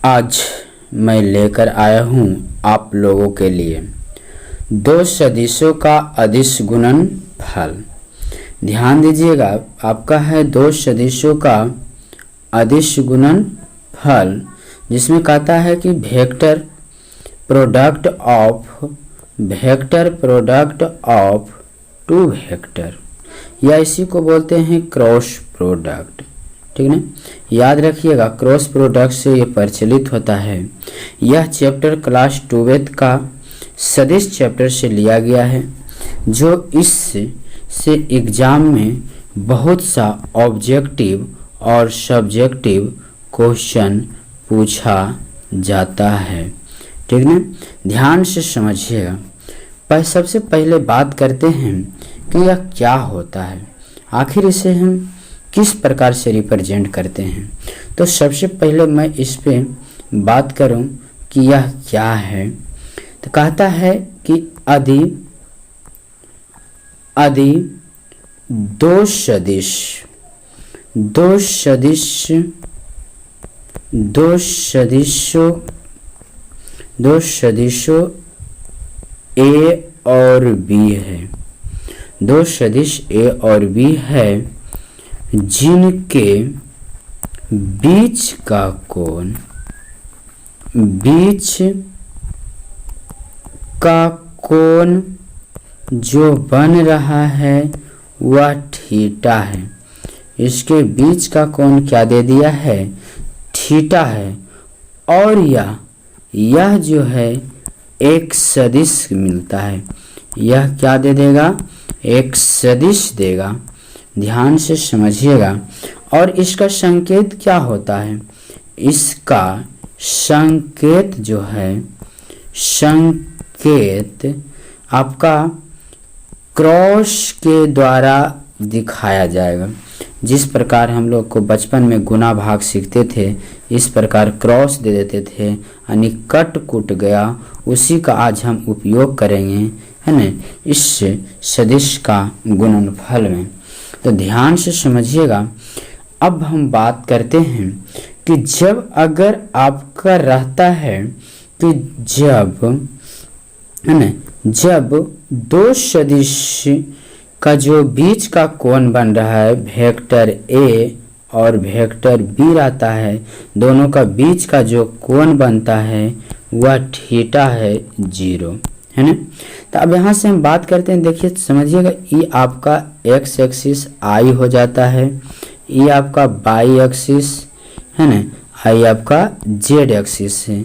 आज मैं लेकर आया हूँ आप लोगों के लिए दो सदिशों का अदिश गुणन फल। ध्यान दीजिएगा, आपका है दो सदिशों का अदिश गुणन फल, जिसमें कहता है कि vector product of two vector, या इसी को बोलते हैं क्रॉस प्रोडक्ट। ठीक ना, याद रखिएगा क्रॉस प्रोडक्ट से ये प्रचलित होता है। यह चैप्टर क्लास 12th का सदिश चैप्टर से लिया गया है, जो इससे एग्जाम में बहुत सा ऑब्जेक्टिव और सब्जेक्टिव क्वेश्चन पूछा जाता है। ठीक ना, ध्यान से समझिएगा। सबसे पहले बात करते हैं कि यह क्या होता है, आखिर इसे हम किस प्रकार से रिप्रेजेंट करते हैं। तो सबसे पहले मैं इस पे बात करूं कि यह क्या है, तो कहता है कि यदि दो सदिशों ए और बी है, दो सदिश ए और बी है, जिनके बीच का कोण जो बन रहा है वह थीटा है। इसके बीच का कोण क्या दे दिया है, थीटा है। और यह जो है एक सदिश मिलता है, यह क्या दे देगा, एक सदिश देगा। ध्यान से समझिएगा। और इसका संकेत क्या होता है, इसका संकेत जो है, संकेत आपका क्रॉस के द्वारा दिखाया जाएगा। जिस प्रकार हम लोग को बचपन में गुना भाग सीखते थे, इस प्रकार क्रॉस दे देते थे, यानी कट कुट गया, उसी का आज हम उपयोग करेंगे, है ना, इस सदिश का गुणनफल में। तो ध्यान से समझिएगा। अब हम बात करते हैं कि जब अगर आपका रहता है कि जब दो सदिश का जो बीच का कोण बन रहा है, वेक्टर ए और वेक्टर बी रहता है, दोनों का बीच का जो कोण बनता है वह थीटा है 0, है ना। तो अब यहाँ से हम बात करते हैं, देखिए समझिएगा, ये आपका एक्स एक्सिस आई हो जाता है, ये आपका बाई एक्सिस है ना, आई आपका जेड एक्सिस है।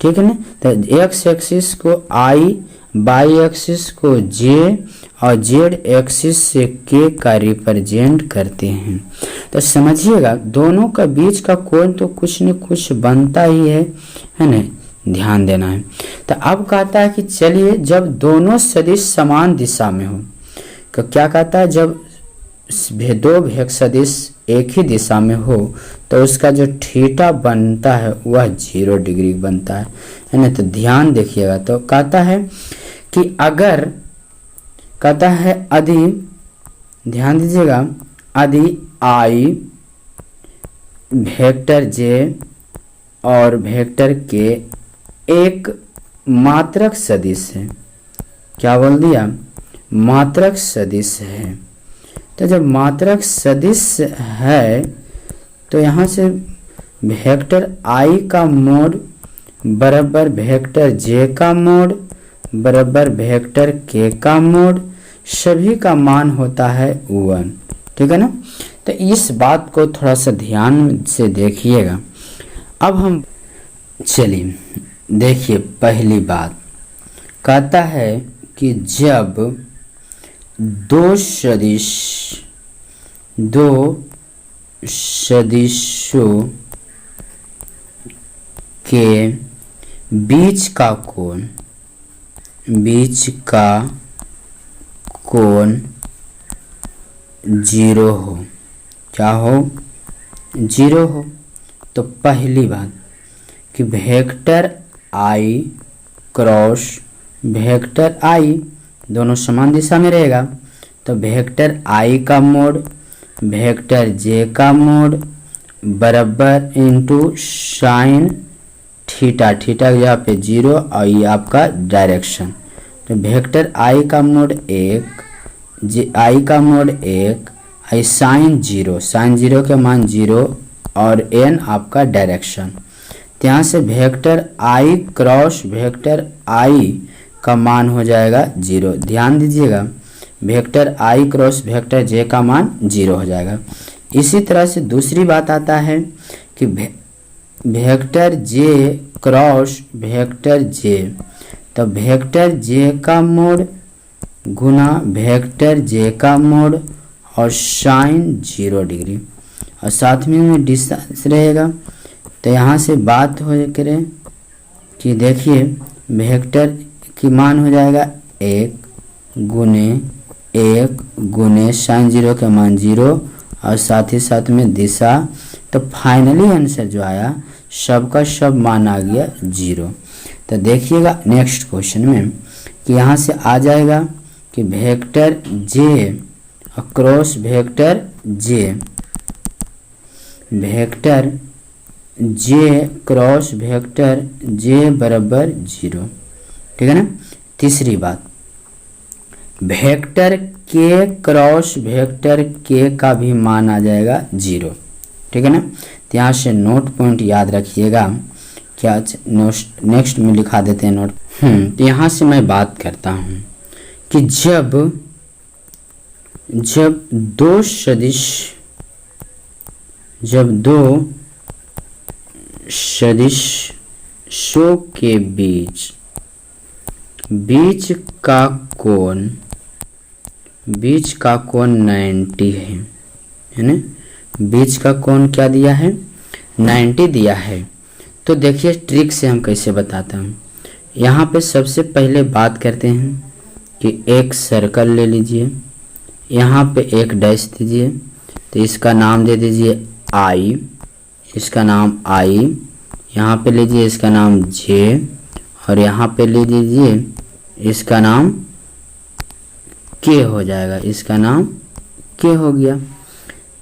ठीक है ना, तो एक्स एक्सिस को आई, बाई एक्सिस को जे और जेड एक्सिस से के का रिप्रेजेंट करते हैं। तो समझिएगा दोनों का बीच का कोण तो कुछ न कुछ बनता ही है ना, ध्यान देना है। तो अब कहता है कि चलिए जब दोनों सदिश समान दिशा में हो, तो क्या कहता है, जब दो वेक्टर सदिश एक ही दिशा में हो तो उसका जो थीटा बनता है वह 0 डिग्री बनता है ना। तो ध्यान देखिएगा, तो कहता है कि अगर, कहता है यदि, ध्यान दीजिएगा, यदि आई वेक्टर जे और वेक्टर के एक मात्रक सदिश है, क्या बोल दिया, मात्रक सदिश है। तो जब मात्रक सदिश है तो यहाँ से वेक्टर आई का मोड बराबर वेक्टर जे का मोड बराबर वेक्टर के का मोड, सभी का मान होता है 1। ठीक है ना। तो इस बात को थोड़ा सा ध्यान से देखिएगा। अब हम चलिए देखिए, पहली बात कहता है कि जब दो सदिशों के बीच का कोण 0 हो, क्या हो, 0 हो, तो पहली बात कि वेक्टर आई क्रॉस वेक्टर आई दोनों समान दिशा में रहेगा, तो वेक्टर आई का मोड वेक्टर जे का मोड बराबर इंटू साइन थीटा, थीटा यहाँ पे 0 और ये आपका डायरेक्शन। तो वेक्टर आई का मोड 1, आई का मोड 1, आई साइन 0, साइन 0 के मान 0 और n आपका डायरेक्शन। तो यहाँ से वेक्टर आई क्रॉस वेक्टर आई का मान हो जाएगा 0। ध्यान दीजिएगा, वेक्टर आई क्रॉस वेक्टर जे का मान 0 हो जाएगा। इसी तरह से दूसरी बात आता है कि वेक्टर जे क्रॉस वेक्टर जे, तो वेक्टर जे का मोड गुना वेक्टर जे का मोड और साइन 0 डिग्री और साथ में डिस्टेंस रहेगा। तो यहाँ से बात हो करें कि देखिए वेक्टर की मान हो जाएगा 1 गुने साइन 0 के मान 0 और साथ ही साथ में दिशा। तो फाइनली आंसर जो आया सब का सब मान आ गया 0। तो देखिएगा नेक्स्ट क्वेश्चन में कि यहाँ से आ जाएगा कि वेक्टर जे क्रॉस वेक्टर जे, वेक्टर जे क्रॉस वेक्टर जे बराबर 0। ठीक है ना। तीसरी बात, वेक्टर के क्रॉस वेक्टर के का भी मान आ जाएगा 0। ठीक है ना। तो यहाँ से नोट पॉइंट याद रखिएगा, क्या नेक्स्ट में लिखा देते हैं नोट। तो यहाँ से मैं बात करता हूँ कि जब दो सदिशों के बीच का कोण 90 है ना। बीच का कोण क्या दिया है, 90 दिया है। तो देखिए ट्रिक से हम कैसे बताता हूँ। यहाँ पे सबसे पहले बात करते हैं कि एक सर्कल ले लीजिए, यहाँ पे एक डैश दीजिए, तो इसका नाम दे दीजिए आई, इसका नाम आई। यहाँ पे लीजिए इसका नाम जे और यहाँ पे ले लीजिए इसका नाम के हो जाएगा, इसका नाम के हो गया।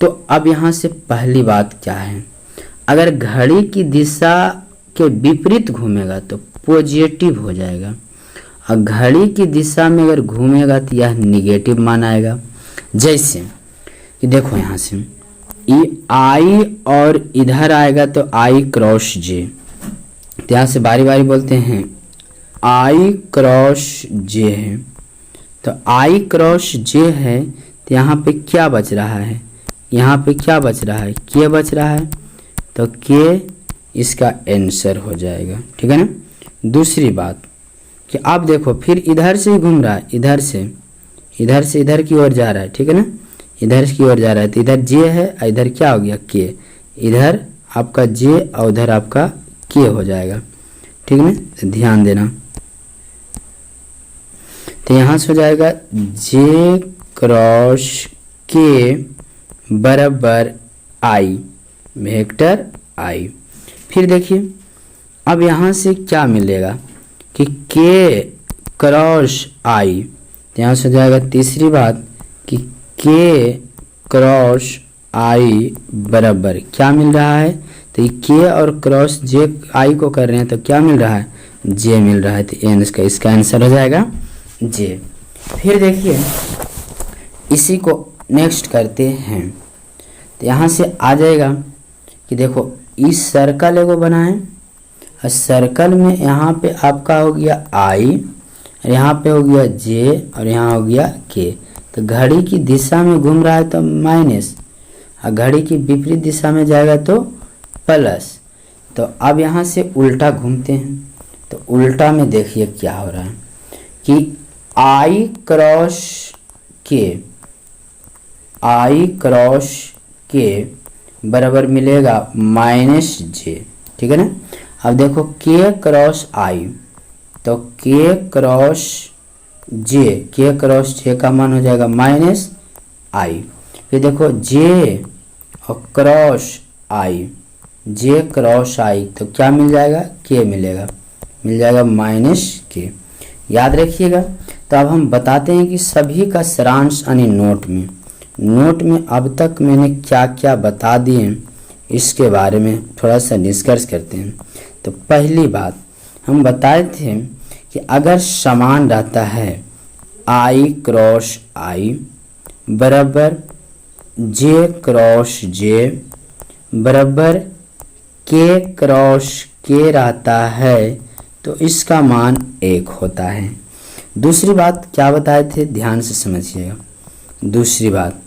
तो अब यहाँ से पहली बात क्या है, अगर घड़ी की दिशा के विपरीत घूमेगा तो पॉजिटिव हो जाएगा और घड़ी की दिशा में अगर घूमेगा तो यह निगेटिव मान आएगा। जैसे कि देखो यहाँ से ये आई और इधर आएगा तो आई क्रॉस जे, तो यहाँ से बारी बारी बोलते हैं आई क्रॉस जे है। तो आई क्रॉस जे है तो यहाँ पे क्या बच रहा है, यहाँ पे क्या बच रहा है, के बच रहा है, तो के इसका आंसर हो जाएगा। ठीक है ना। दूसरी बात कि आप देखो फिर इधर से ही घूम रहा है, इधर से इधर की ओर जा रहा है। ठीक है ना, इधर की ओर जा रहा है तो इधर जे है और इधर क्या हो गया के, इधर आपका जे और उधर आपका के हो जाएगा। ठीक है ना, तो ध्यान देना। तो यहाँ से हो जाएगा जे क्रॉस के बराबर आई, वेक्टर आई। फिर देखिए अब यहाँ से क्या मिलेगा कि के क्रॉस आई, तो यहाँ से हो जाएगा तीसरी बात कि के क्रॉस आई बराबर क्या मिल रहा है, तो ये के और क्रॉस जे आई को कर रहे हैं तो क्या मिल रहा है, जे मिल रहा है। तो इसका आंसर हो जाएगा जे। फिर देखिए इसी को नेक्स्ट करते हैं। तो यहाँ से आ जाएगा कि देखो इस सर्कल एगो बनाएं और सर्कल में यहाँ पे आपका हो गया आई और यहाँ पे हो गया जे और यहाँ हो गया के। तो घड़ी की दिशा में घूम रहा है तो माइनस और घड़ी की विपरीत दिशा में जाएगा तो प्लस। तो अब यहाँ से उल्टा घूमते हैं, तो उल्टा में देखिए क्या हो रहा है कि आई क्रॉस के बराबर मिलेगा माइनस जे। ठीक है ना। अब देखो के क्रॉस आई, तो के क्रॉस जे का मान हो जाएगा माइनस आई। फिर देखो जे और क्रॉस आई, जे क्रॉस आई तो क्या मिल जाएगा, के मिल जाएगा माइनस के। याद रखिएगा। तो अब हम बताते हैं कि सभी का सारांश यानी नोट में अब तक मैंने क्या क्या बता दिए इसके बारे में थोड़ा सा डिस्कस करते हैं। तो तो पहली बात हम बताए थे कि अगर समान रहता है I क्रॉस I बराबर J क्रॉस J बराबर K क्रॉस K रहता है तो इसका मान 1 होता है। दूसरी बात क्या बताए थे, ध्यान से समझिएगा। दूसरी बात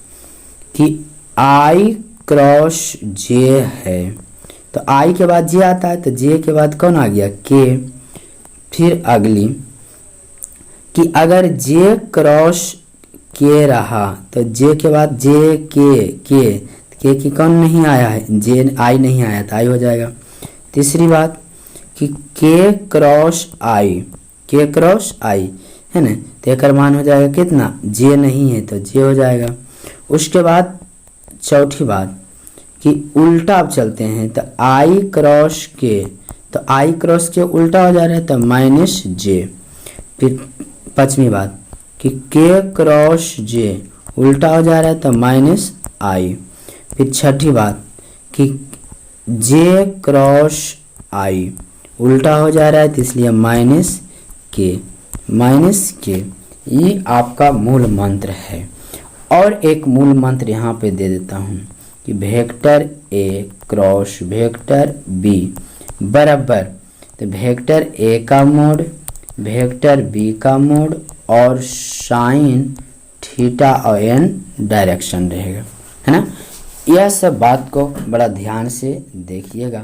कि I क्रॉस J है तो I के बाद J आता है तो J के बाद कौन आ गया, K। फिर अगली कि अगर J क्रॉस K रहा तो J के बाद J K की कौन नहीं आया है, J I नहीं आया तो I हो जाएगा। तीसरी बात कि K क्रॉस I है ना, तो एक मान हो जाएगा कितना, J नहीं है तो J हो जाएगा। उसके बाद चौथी बात कि उल्टा अब चलते हैं तो I क्रॉस K, तो I क्रॉस K उल्टा हो जा रहा है तो माइनस J। फिर पांचवी बात कि K क्रॉस J उल्टा हो जा रहा है तो माइनस I। फिर छठी बात कि J क्रॉस I उल्टा हो जा रहा है तो इसलिए माइनस K। ये आपका मूल मंत्र है। और एक मूल मंत्र यहाँ पे दे देता हूँ कि vector A cross vector B बराबर, तो वेक्टर A का मोड वेक्टर B का मोड और साइन थीटा और n डायरेक्शन रहेगा, है ना। यह सब बात को बड़ा ध्यान से देखिएगा।